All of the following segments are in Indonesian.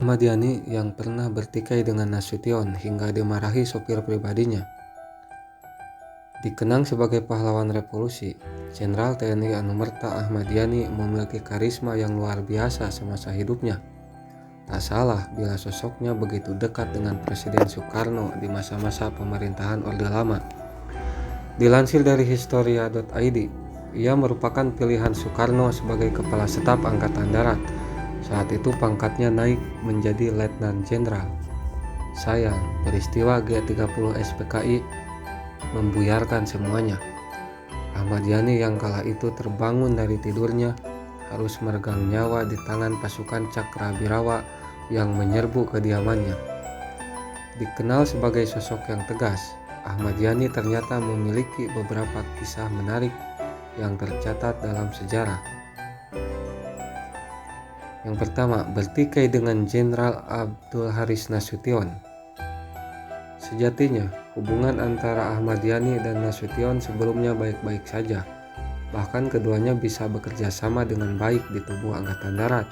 Ahmad Yani yang pernah bertikai dengan Nasution hingga dimarahi sopir pribadinya. Dikenang sebagai pahlawan revolusi, Jenderal TNI Anumerta Ahmad Yani memiliki karisma yang luar biasa semasa hidupnya. Tak salah bila sosoknya begitu dekat dengan Presiden Soekarno di masa-masa pemerintahan Orde Lama. Dilansir dari Historia.id, ia merupakan pilihan Soekarno sebagai Kepala Staf Angkatan Darat. Saat itu pangkatnya naik menjadi Letnan Jenderal. Sayang, peristiwa G30 SPKI membuyarkan semuanya. Ahmad Yani yang kala itu terbangun dari tidurnya harus meregang nyawa di tangan pasukan Cakrabirawa yang menyerbu kediamannya. Dikenal sebagai sosok yang tegas, Ahmad Yani ternyata memiliki beberapa kisah menarik yang tercatat dalam sejarah. Yang pertama, bertikai dengan Jenderal Abdul Haris Nasution. Sejatinya, hubungan antara Ahmad Yani dan Nasution sebelumnya baik-baik saja. Bahkan keduanya bisa bekerja sama dengan baik di tubuh Angkatan Darat.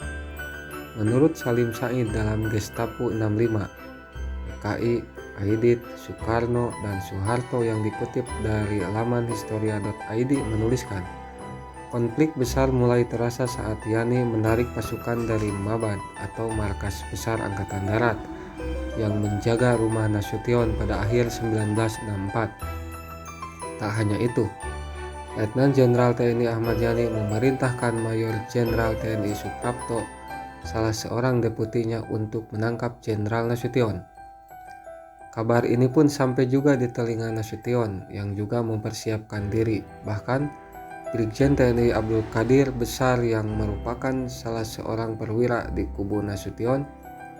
Menurut Salim Said dalam Gestapo 65, PKI, Aidit, Soekarno, dan Soeharto yang dikutip dari laman Historia.id menuliskan, konflik besar mulai terasa saat Yani menarik pasukan dari Mabad atau markas besar Angkatan Darat yang menjaga rumah Nasution pada akhir 1964. Tak hanya itu, Letnan Jenderal TNI Ahmad Yani memerintahkan Mayor Jenderal TNI Suprapto, salah seorang deputinya, untuk menangkap Jenderal Nasution. Kabar ini pun sampai juga di telinga Nasution yang juga mempersiapkan diri. Bahkan Brigjen TNI Abdul Qadir Besar yang merupakan salah seorang perwira di kubu Nasution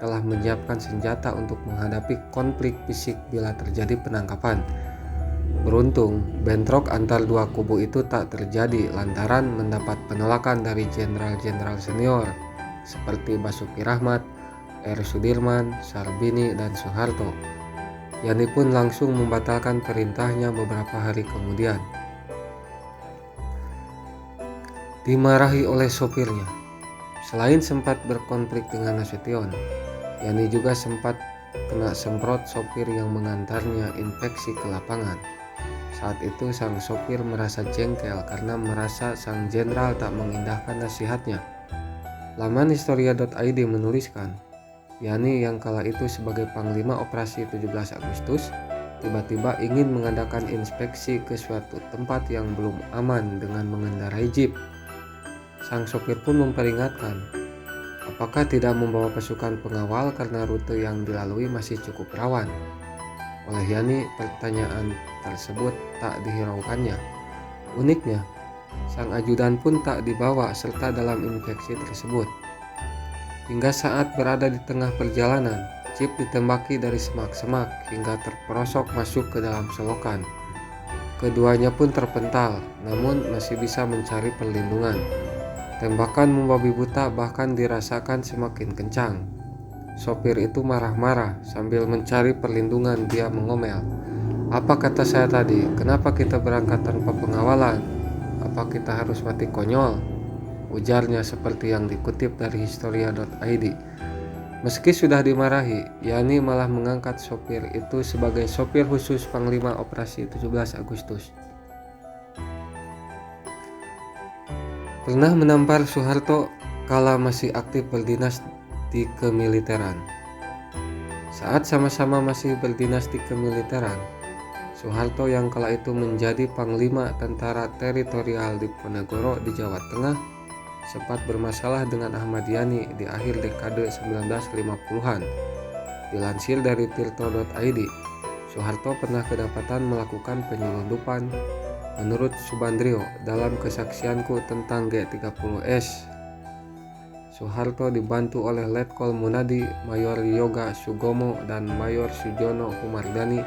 telah menyiapkan senjata untuk menghadapi konflik fisik bila terjadi penangkapan. Beruntung, bentrok antar dua kubu itu tak terjadi lantaran mendapat penolakan dari jenderal-jenderal senior seperti Basuki Rahmat, R. Sudirman, Sarbini, dan Soeharto. Yani pun langsung membatalkan perintahnya beberapa hari kemudian. Dimarahi oleh sopirnya. Selain sempat berkonflik dengan Nasution, Yani juga sempat kena semprot sopir yang mengantarnya inspeksi ke lapangan. Saat itu sang sopir merasa jengkel karena merasa sang jenderal tak mengindahkan nasihatnya. Laman Historia.id menuliskan, Yani yang kala itu sebagai Panglima Operasi 17 Agustus tiba-tiba ingin mengadakan inspeksi ke suatu tempat yang belum aman dengan mengendarai jeep. Sang sopir pun memperingatkan, apakah tidak membawa pasukan pengawal karena rute yang dilalui masih cukup rawan. Oleh Yani, pertanyaan tersebut tak dihiraukannya. Uniknya, sang ajudan pun tak dibawa serta dalam inspeksi tersebut. Hingga saat berada di tengah perjalanan, jeep ditembaki dari semak-semak hingga terperosok masuk ke dalam selokan. Keduanya pun terpental, namun masih bisa mencari perlindungan. Tembakan membabi buta bahkan dirasakan semakin kencang. Sopir itu marah-marah sambil mencari perlindungan. Dia mengomel, "Apa kata saya tadi? Kenapa kita berangkat tanpa pengawalan? Apa kita harus mati konyol?" Ujarnya seperti yang dikutip dari Historia.id. Meski sudah dimarahi, Yani malah mengangkat sopir itu sebagai sopir khusus Panglima Operasi 17 Agustus. Pernah menampar Soeharto kala masih aktif berdinas di kemiliteran. Saat sama-sama masih berdinas di kemiliteran, Soeharto yang kala itu menjadi Panglima Tentara Teritorial Diponegoro di Jawa Tengah sempat bermasalah dengan Ahmad Yani di akhir dekade 1950-an. Dilansir dari Tirto.id, Soeharto pernah kedapatan melakukan penyelundupan. Menurut Subandrio, dalam kesaksianku tentang G30S, Soeharto dibantu oleh Letkol Munadi, Mayor Yoga Sugomo, dan Mayor Sujono Humardani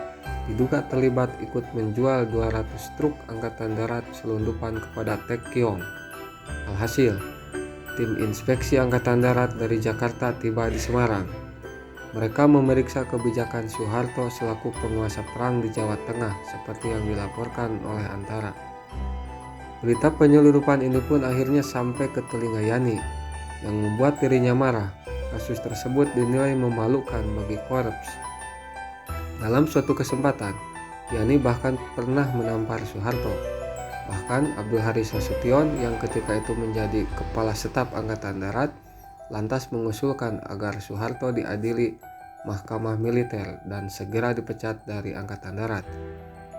diduga terlibat ikut menjual 200 truk Angkatan Darat selundupan kepada Tek Kiong. Alhasil, tim inspeksi Angkatan Darat dari Jakarta tiba di Semarang. Mereka memeriksa kebijakan Soeharto selaku penguasa perang di Jawa Tengah seperti yang dilaporkan oleh Antara. Berita penyelundupan ini pun akhirnya sampai ke telinga Yani yang membuat dirinya marah. kasus tersebut dinilai memalukan bagi korps. Dalam suatu kesempatan, Yani bahkan pernah menampar Soeharto. Bahkan Abdul Haris Nasution yang ketika itu menjadi Kepala Staf Angkatan Darat lantas mengusulkan agar Soeharto diadili Mahkamah Militer dan segera dipecat dari Angkatan Darat.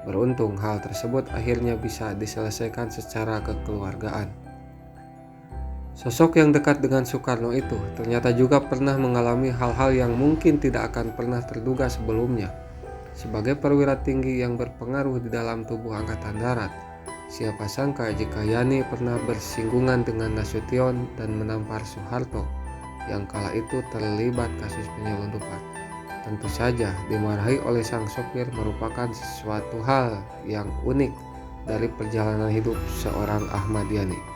Beruntung hal tersebut akhirnya bisa diselesaikan secara kekeluargaan. Sosok yang dekat dengan Soekarno itu ternyata juga pernah mengalami hal-hal yang mungkin tidak akan pernah terduga sebelumnya. Sebagai perwira tinggi yang berpengaruh di dalam tubuh Angkatan Darat, siapa sangka jika Yani pernah bersinggungan dengan Nasution dan menampar Soeharto yang kala itu terlibat kasus penyelundupan. Tentu saja dimarahi oleh sang sopir merupakan sesuatu hal yang unik dari perjalanan hidup seorang Ahmad Yani.